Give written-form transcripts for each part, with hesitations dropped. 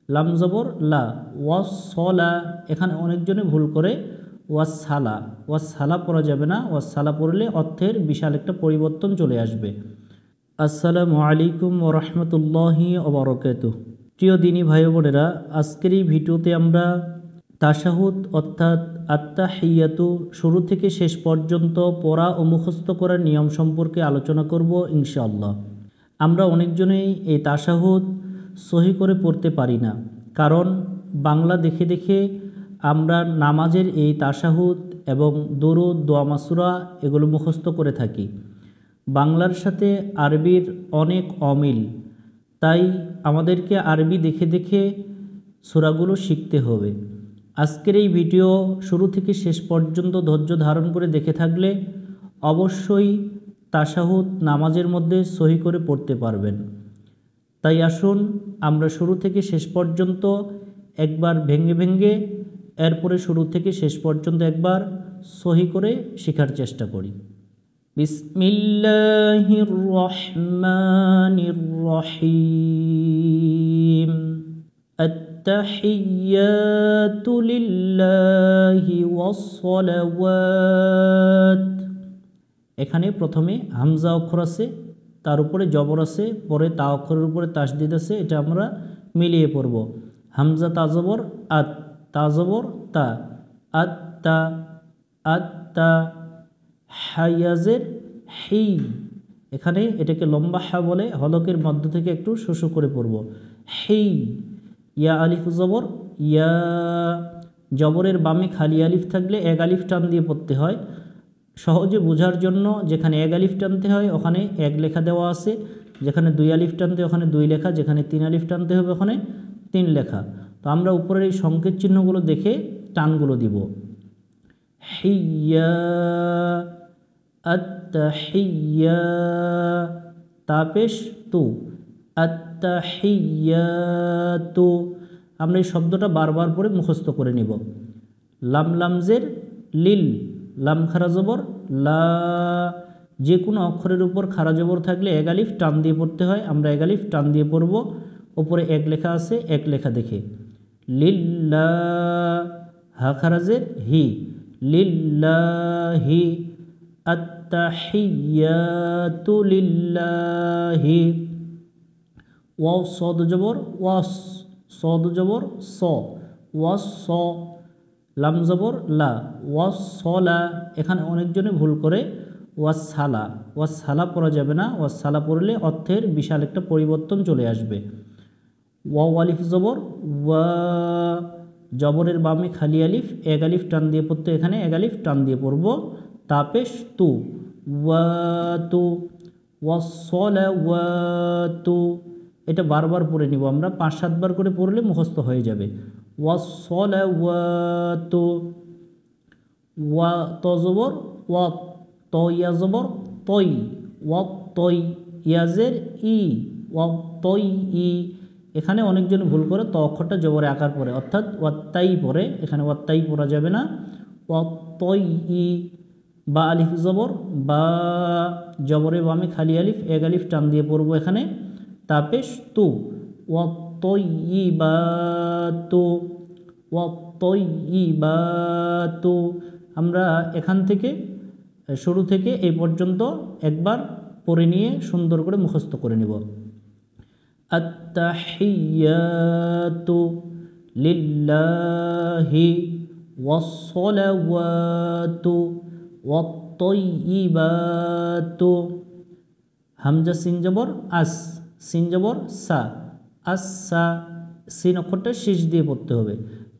লাম জবর লা, ওয়াসলা, এখানে অনেকজনে ভুল করে ওয়াসালা, ওয়াসালা পড়া যাবে না, ওয়াসালা পড়লে অর্থের বিশাল একটা পরিবর্তন চলে আসবে। আসসালামু আলাইকুম ওয়া রাহমাতুল্লাহি ওয়া বারাকাতুহু। প্রিয় দিনী ভাই বোনেরা, আজকের এই ভিডিওতে আমরা তাশাহুদ অর্থাৎ আত্তাহিয়াতু শুরু থেকে শেষ পর্যন্ত পড়া ও মুখস্থ করার নিয়ম সম্পর্কে আলোচনা করব ইনশাআল্লাহ। আমরা অনেকজনেই এই তাশাহুদ সহি করে পড়তে পারি না, কারণ বাংলা দেখে দেখে আমরা নামাজের এই তাশাহুদ এবং দরুদ, দোয়া মাসুরা এগুলো মুখস্থ করে থাকি। বাংলার সাথে আরবির অনেক অমিল, তাই আমাদেরকে আরবি দেখে দেখে সূরাগুলো শিখতে হবে। আজকের এই ভিডিও শুরু থেকে শেষ পর্যন্ত ধৈর্য ধারণ করে দেখে থাকলে অবশ্যই তাশাহুদ নামাজের মধ্যে সহি করে পড়তে পারবেন। তাই আসুন আমরা শুরু থেকে শেষ পর্যন্ত একবার ভেঙ্গে ভেঙ্গে, এরপরে শুরু থেকে শেষ পর্যন্ত একবার সহি করে শেখার চেষ্টা করি। বিসমিল্লাহির রহমানির রহিম। আত্তাহিয়াতু লিল্লাহি ওয়াসসালাওয়াত। এখানে প্রথমে হামজা অক্ষর আছে, তার উপরে জবর আছে, পরে তা অক্ষরের উপরে তাসদিদ আছে, এটা আমরা মিলিয়ে পড়ব। হামজা তা জবর আত, তা জবর তা, আত্তা, আত্তা। হায়াজের হি, এখানে এটাকে লম্বা হা বলে, হলকের মধ্য থেকে একটু শুশু করে পড়ব। হি। ইয়া আলিফ জবর ইয়া, জবরের বামে খালি আলিফ থাকলে এক আলিফ টান দিয়ে পড়তে হয়। সহজে বোঝার জন্য যেখানে এক আলিফ টানতে হয় ওখানে এক লেখা দেওয়া আছে, যেখানে দুই আলিফ টানতে ওখানে দুই লেখা, যেখানে তিন আলিফ টানতে হবে ওখানে তিন লেখা। তো আমরা উপরের এই সংকেত চিহ্নগুলো দেখে টানগুলো দিব। হিয়া, আত্তাহিয়া, তাপেশ তু, আত্তাহিয়াতু। আমরা এই শব্দটা বারবার পরে মুখস্থ করে নিব। লাম লামজের লিল, লাম খারা জবর লা, যে কোনো অক্ষরের উপর খারা জবর থাকলে এক আলিফ টান দিয়ে পড়তে হয়, আমরা এক আলিফ টান দিয়ে পড়ব। ওপরে এক লেখা আছে, এক লেখা দেখে। লিল্লা, হা খারাজের হি, লিল্লাহি, আত্তাহিয়াতু লিল্লাহি। ওয়াও সদ জবর ওয়াস, সদ জবর স, ওয়াস স। লাম জবর লা, ওয়াসলা, এখানে অনেকজনে ভুল করে ওয়াসালা, ওয়াসালা পড়া যাবে না, ওয়াসালা পড়লে অর্থের বিশাল একটা পরিবর্তন চলে আসবে। ওয়াও আলিফ জবর ওয়া, জবরের বামে খালি আলিফ, এক আলিফ টান দিয়ে পড়তে, এখানে এক আলিফ টান দিয়ে পড়ব। তাপেশ তু, ওয়া তু, ওয়াসসালাওয়াতু। এটা বারবার পড়ে নিব আমরা, 5-7 বার করে পড়লে মুখস্থ হয়ে যাবে। ওয়াসসালাওয়াতু। ওয়া ত জবর ওয়া, ত ইয়া জবর তই, ওয়া তই, ইয়াজের ই, ওয়া তই ই। এখানে অনেকজন ভুল করে ত অক্ষরটা জবরে আকার পড়ে, অর্থাৎ ওয়াত্তাই পড়ে, এখানে ওয়াত্তাই পড়া যাবে না, ওয়া তই ই। বা আলিফ জবর বা, জবরে বামে খালি আলিফ, এক আলিফ টান দিয়ে পড়বো এখানে। তাপেশ তু, ওয়া তই ই বা তু, ওয়া তই ই বা তু। আমরা এখান থেকে শুরু থেকে এই পর্যন্ত একবার পড়ে নিয়ে সুন্দর করে মুখস্থ করে নেব। আত্তাহিয়াতু লিল্লাহি ওয়াসসালাওয়াতু ওয়াত-তাইয়্যিবাতু। হামজা সিন জবর আস, সিন জবর সা, আসসা। সিন অক্ষরটা শেষ দিয়ে পড়তে হবে।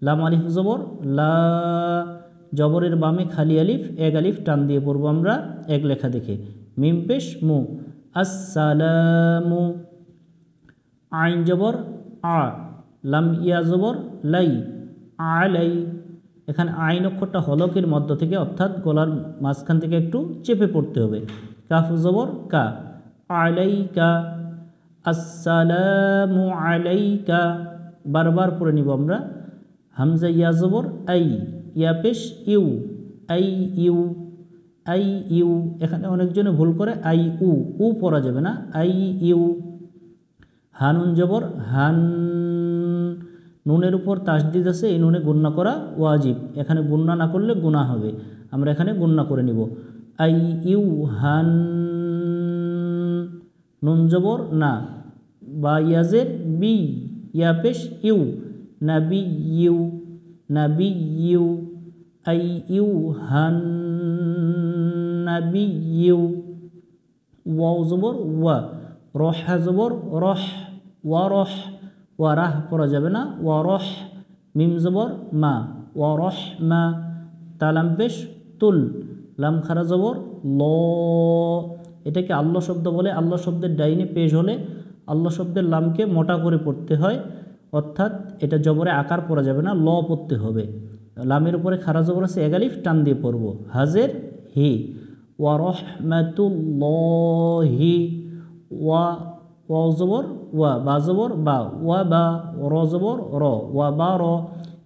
লাম আলিফ জবর লা, জবরের বামে খালি আলিফ, এক আলিফ টান দিয়ে পড়ব আমরা এক লেখা দেখে। মিম পেশ মু, আসসালামু। আইন জবর আ, লাম ইয়া জবর লাই, আলাই। এখানে আইন অক্ষরটা হলকের মধ্য থেকে, অর্থাৎ গলার মাঝখান থেকে একটু চেপে পড়তে হবে। কাফ জবর কা, আলাইকা, আসসালামু আলাইকা। বারবার পড়ে নিব আমরা। হামজা ইয়া জবর আই, ইয়া পেশ ইউ, আই ইউ, আই ইউ। এখানে অনেকজনে ভুল করে আই উ, উ পড়া যাবে না, আই ইউ। হানুন জবর হান, নুনের উপর তাসদিদ আছে, এই নুনে গুণনা করা ওয়াজিব। এখানে গুণনা না করলে গুনাহ হবে, আমরা এখানে গুণনা করে নিব। আই ইউ হান, নুন জবর না, বা ইয়াজের বি, ইয়া পেশ ইউ, নাবি ইউ, নাবি ইউ, আই ইউ হান নাবি ইউ। ওয়াও জবর ওয়া, রহ জবর রহ, ওয়া রহ, ওয়া রাহ পড়া যাবে না, ওয়া রহ। মিম জবর মা, ওয়া রহ মা। তালাম পেশ তুল, লাম খারা জবর ল। এটাকে আল্লাহ শব্দ বলে। আল্লাহ শব্দের ডাইনে পেশ হলে আল্লাহ শব্দের লামকে মোটা করে পড়তে হয়, অর্থাৎ এটা জবরে আকার পড়া যাবে না, ল পড়তে হবে। লামের উপরে খারা জবর আছে, এগালিফ টান দিয়ে পড়ব। হাজের হি, ওয়া রহমাতুল্লাহি, ওয়া ওয়াও জবর ওয়া, বা জবর বা, ওয়া বা, র জবর র, ওয়া বা র।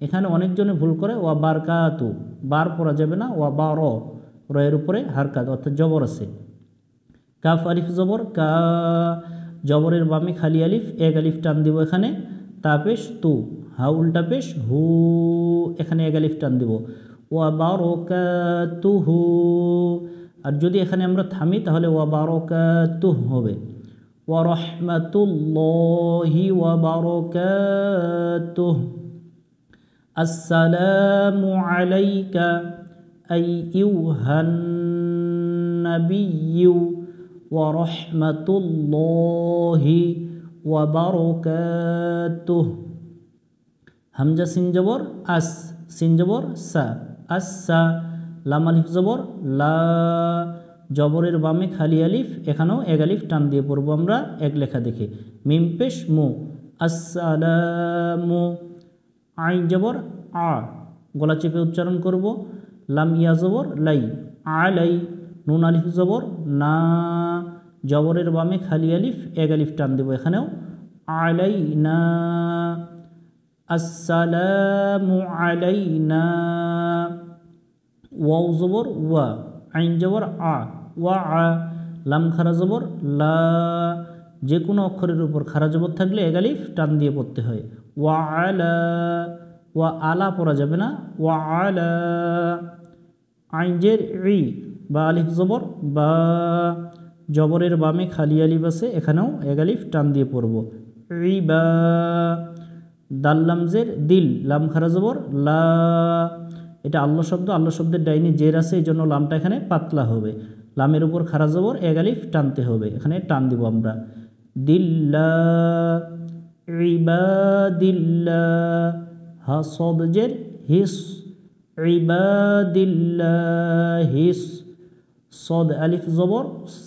এখানে অনেকজনে ভুল করে ওয়া বারকাতু, বার পড়া যাবে না, ওয়া বা র, র এর উপরে হারকাত অর্থাৎ জবর আছে। কাফ আলিফ জবর কা, জবরের বামে খালি আলিফ, এক আলিফ টান দিব এখানে। তা পেশ তু, হা উল্টা পেশ হু, এখানে এক আলিফ টান দিব। ওয়া বারাকাতুহু, আর যদি এখানে আমরা থামি তাহলে ওয়া বারাকাতুহু হবে। ওয়া রাহমাতুল্লাহি ওয়া বারাকাতুহু। আসসালামু আলাইকা আইয়ুহান নাবিয়্যু ওয়া রাহমাতুল্লাহি ওয়া বারাকাতুহু। হামজা সিন জবর আস, সিন জবর সা, আসসা। লাম আলিফ জবর লা, জবরের বামে খালি আলিফ, এখানেও এক আলিফ টান দিয়ে পড়ব আমরা এক লেখা দেখে। মিম পেশ মু, আসসালামু। আইন জবর আ, গলা চেপে উচ্চারণ করব। লাম ইয়া জবর লাই, আলাই। নুন আলিফ জবর না, জবরের বামে খালি আলিফ, এক আলিফ টান দেব এখানেও, আলাইনা। আসসালামু আলাইনা। ওয়াও জবর ওয়া, আইন জবর আ, ওয়া আ। লাম খারা জবর লা, যে কোনো অক্ষরের উপর খারা জবর থাকলে এক আলিফ টান দিয়ে পড়তে হয়। ওয়া আলা, ওয়া আলা পড়া যাবে না, ওয়া আলা। আইন জের ই, বা আলিফ জবর বা, জবরের বামে খালি আলিফ আছে, এখানেও এক আলিফ টান দিয়ে পড়ব। রিবা। দাল লামজের দিল, লাম খারা জবর লা, এটা আল্লাহ শব্দ, আল্লাহ শব্দের ডাইনি জের আছে, এই জন্য লামটা এখানে পাতলা হবে। লামের উপর খারা জবর এক আলিফ টানতে হবে, এখানে টান দিব আমরা। দিল্লা, ইবাদিল্লা। হা সদ জের হিস, ইবাদিল্লাহিস। সদ আলিফ জবর স,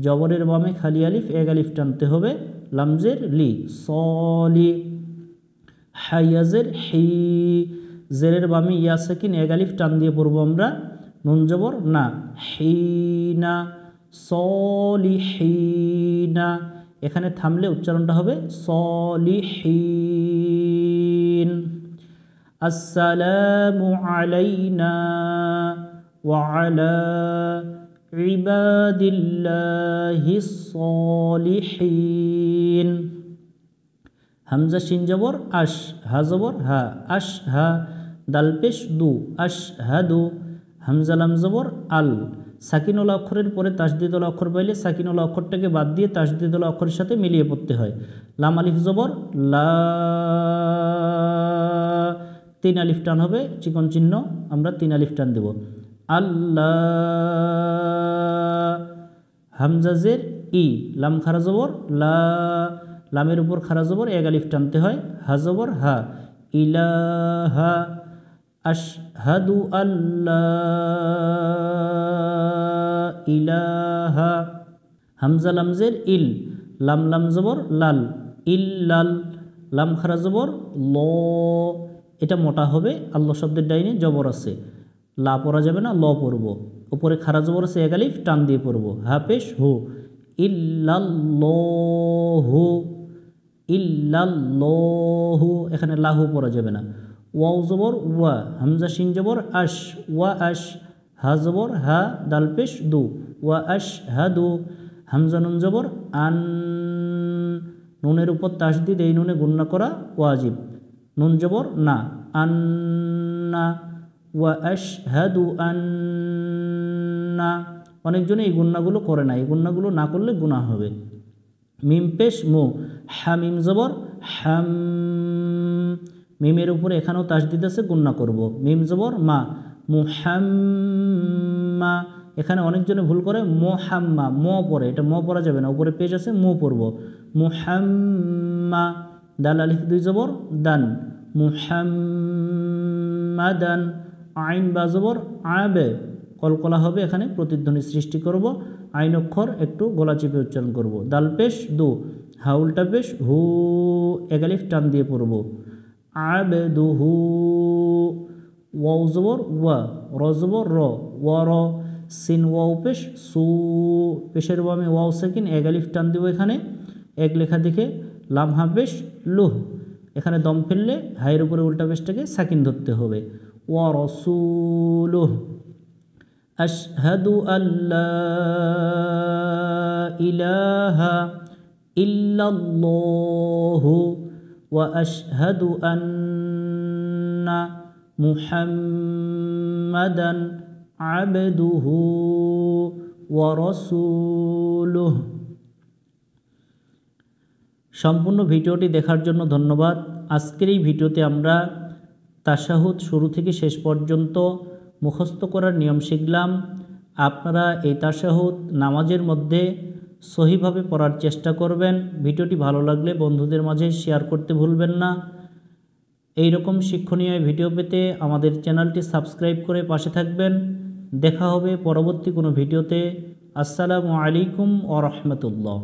জবরের বামে খালি আলিফ, এক আলিফ টানতে হবে। লামজের লি, সলি। হাইয়াজের হি, জেরের বামে ইয়া সাকিন, এক আলিফ টান দিয়ে পড়ব আমরা। নুন জবর না, হিনা, সলিহিনা। এখানে থামলে উচ্চারণটা হবে সলিহিন। আসসালামু আলাইনা ওয়া আলা ইবাদিল্লাহিস সলিহিন। হামজা শিন জবর আশ, হা জবর হা, আশ হা। দাল পেশ দু, আশ হাদু। হামজা লাম জবর আল, সাকিনওয়ালা অক্ষরের পরে তাসদিদওয়ালা অক্ষর পাইলে সাকিনওয়ালা অক্ষরটাকে বাদ দিয়ে তাসদিদওয়ালা অক্ষরের সাথে মিলিয়ে পড়তে হয়। লাম আলিফ জবর লা, তিন আলিফ টান হবে, চিকন চিহ্ন, আমরা তিন আলিফ টান দেব। আল্লাহ। হামজা জের ই, লাম খারা জবর লা, লামের উপর খারা জবর এক আলিফ টানতে হয়। হা জবর হা, ইলাহা। আশহাদু আল্লাহ ইলাহা। হামজা লামজের ইল, লাম লাম জবর লাল, ইল্লাল। লাম খারা জবর ল, এটা মোটা হবে, আল্লাহ শব্দের ডাইনে জবর আছে, লা পড়া যাবে না, ল পড়ব। উপরে খারা জবর আছে, এক আলিফ টান দিয়ে পড়ব। হা পেশ হু, ইল্লাল্লাহু, ইল্লাল্লাহু। এখানে লাহু পড়া যাবে না। ওয়াও জবর ওয়া, হামজা শিন জবর আশ, ওয়া আশ। হা জবর হা, দাল পেশ দু, ওয়া আশ হাদু। হামজা নুন জবর আন, নুনের উপর তাসদিদ, এই নুনে গুণনা করা ওয়াজিব। নুন জবর না, আন্না, ওয়া আশহাদু আন্না, অনেকজনে এই গুণনাগুলো করে না, এই গুণনাগুলো না করলে গুনাহ হবে। মিম পেশ মু, হামিম জবর হাম, মিমের উপরে এখানেও তাসদিদ আছে, গুণনা করব। মিম জবর মা, মুহাম্মা, এখানে অনেকজনে ভুল করে মোহাম্মা, ম পড়ে, এটা ম পড়া যাবে না, উপরে পেশ আছে মু পড়ব। মুহাম্মা, দাল আলিফ দুই জবর দান, মুহাম্মাদান, আইন বা জবর আবে, কলকলা হবে, এখানে প্রতিধ্বনি সৃষ্টি করব। আইন অক্ষর একটু গলা চেপে উচ্চারণ করব। দাল পেশ দু, হাউলটা পেশ হু, এগালিফ টান দিয়ে পড়ব। আবেদুহু, ওয়াও জবর ওয়া, র জবর র, ওয়া র, সিন ওয়াও পেশ সু, পেশের বামে ওয়াও সেকিন, এগালিফ টান দিব এখানে, এক লেখা দেখে লাম হা পেশ লুহ, এখানে দম ফেললে হাইয়ের উপরে উল্টা পেশটাকে সাকিন ধরতে হবে। ওয়া রাসূলুহ, আশহাদু আল্লা ইলাহা ইল্লাল্লাহু ওয়া আশহাদু আন্না মুহাম্মাদান আবদুহু ওয়া রাসূলুহু। সম্পূর্ণ ভিডিওটি দেখার জন্য ধন্যবাদ। আজকের এই ভিডিওতে আমরা তাশাহুদ শুরু থেকে শেষ পর্যন্ত মুখস্থ করার নিয়ম শিখলাম। আপনারা এই তাশাহুদ নামাজের মধ্যে সহিভাবে পড়ার চেষ্টা করবেন। ভিডিওটি ভালো লাগলে বন্ধুদের মাঝে শেয়ার করতে ভুলবেন না। এই রকম শিক্ষণীয় ভিডিও পেতে আমাদের চ্যানেলটি সাবস্ক্রাইব করে পাশে থাকবেন। দেখা হবে পরবর্তী কোনো ভিডিওতে। আসসালামু আলাইকুম ওয়া রাহমাতুল্লাহ।